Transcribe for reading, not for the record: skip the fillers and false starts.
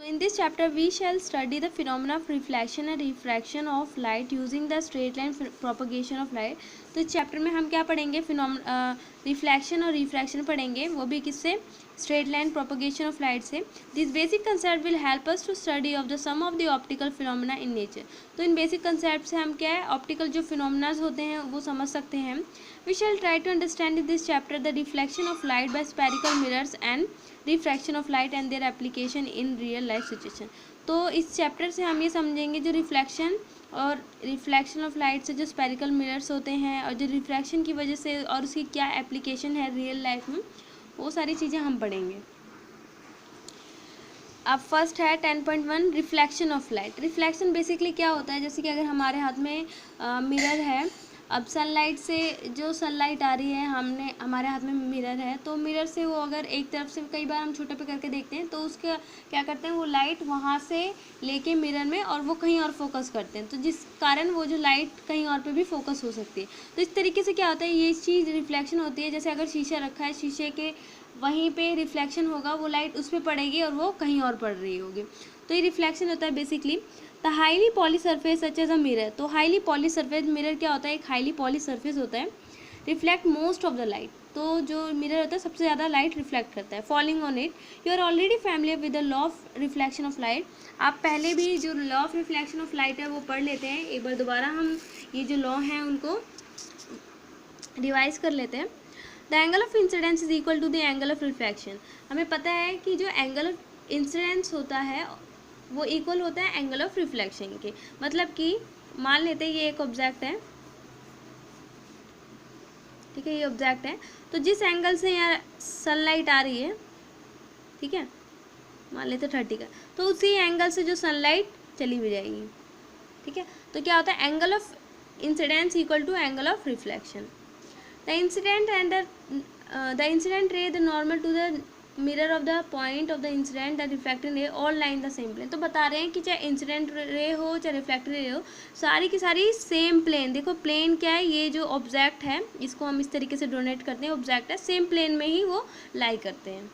In this chapter we shall study the phenomena of reflection and refraction of light using the straight line propagation of light. तो इस chapter में हम क्या पढ़ेंगे, reflection और refraction पढ़ेंगे, वो भी किससे, straight line propagation of light से. This basic concept will help us to study of the some of the optical phenomena in nature. तो इन बेसिक कंसेप्ट से हम क्या है, ऑप्टिकल जो फिनोमेनाज होते हैं वो समझ सकते हैं. We shall try to understand in this chapter the reflection of light by spherical mirrors and refraction of light and their application in real life situation. तो इस चैप्टर से हम ये समझेंगे जो रिफ्लेक्शन और रिफ्लेक्शन ऑफ लाइट से जो स्पेरिकल मिरर्स होते हैं और जो रिफ्रैक्शन की वजह से और उसकी क्या एप्लीकेशन है रियल लाइफ में, वो सारी चीज़ें हम पढ़ेंगे. अब फर्स्ट है 10.1 reflection of light. Reflection basically क्या होता है, जैसे कि अगर हमारे हाथ में मिरर है, अब सनलाइट से जो सनलाइट आ रही है, हमारे हाथ में मिरर है, तो मिरर से वो अगर एक तरफ से, कई बार हम छोटे पे करके देखते हैं तो उसका क्या करते हैं, वो लाइट वहाँ से लेके मिरर में और वो कहीं और फोकस करते हैं, तो जिस कारण वो जो लाइट कहीं और पे भी फोकस हो सकती है. तो इस तरीके से क्या होता है, ये चीज़ रिफ्लेक्शन होती है. जैसे अगर शीशा रखा है, शीशे के वहीं पे रिफ्लेक्शन होगा, वो लाइट उस पर पड़ेगी और वो कहीं और पड़ रही होगी, तो ये रिफ्लेक्शन होता है basically. The highly polished surface such as a mirror. तो हाईली पॉली सरफेस, मिरर क्या होता है, एक हाईली पॉली सरफेस होता है. Reflect most of the light. तो जो मिरर होता है सबसे ज़्यादा लाइट रिफ्लेक्ट करता है. Falling on it you are already familiar with the law of reflection of light. आप पहले भी जो law of reflection of light है वो पढ़ लेते हैं. एक बार दोबारा हम ये जो लॉ हैं उनको रिवाइज कर लेते हैं. The angle of incidence is equal to the angle of reflection. हमें पता है कि जो एंगल ऑफ इंसिडेंस होता है वो इक्वल होता है एंगल ऑफ रिफ्लेक्शन के. मतलब कि मान लेते हैं ये एक ऑब्जेक्ट है, ठीक है, ये ऑब्जेक्ट है, तो जिस एंगल से यहाँ सनलाइट आ रही है, ठीक है, मान लेते 30 का, तो उसी एंगल से जो सनलाइट चली भी जाएगी, ठीक है. तो क्या होता है, angle of incidence equal to angle of reflection. The incident and the incident ray the normal to the mirror of the point of the incident the reflected ray all line the same plane. तो बता रहे हैं कि चाहे incident ray हो चाहे reflected ray हो, सारी की सारी सेम प्लेन. देखो प्लेन क्या है, ये जो ऑब्जेक्ट है इसको हम इस तरीके से डोनेट करते हैं, ऑब्जेक्ट है, सेम प्लेन में ही वो लाई करते हैं.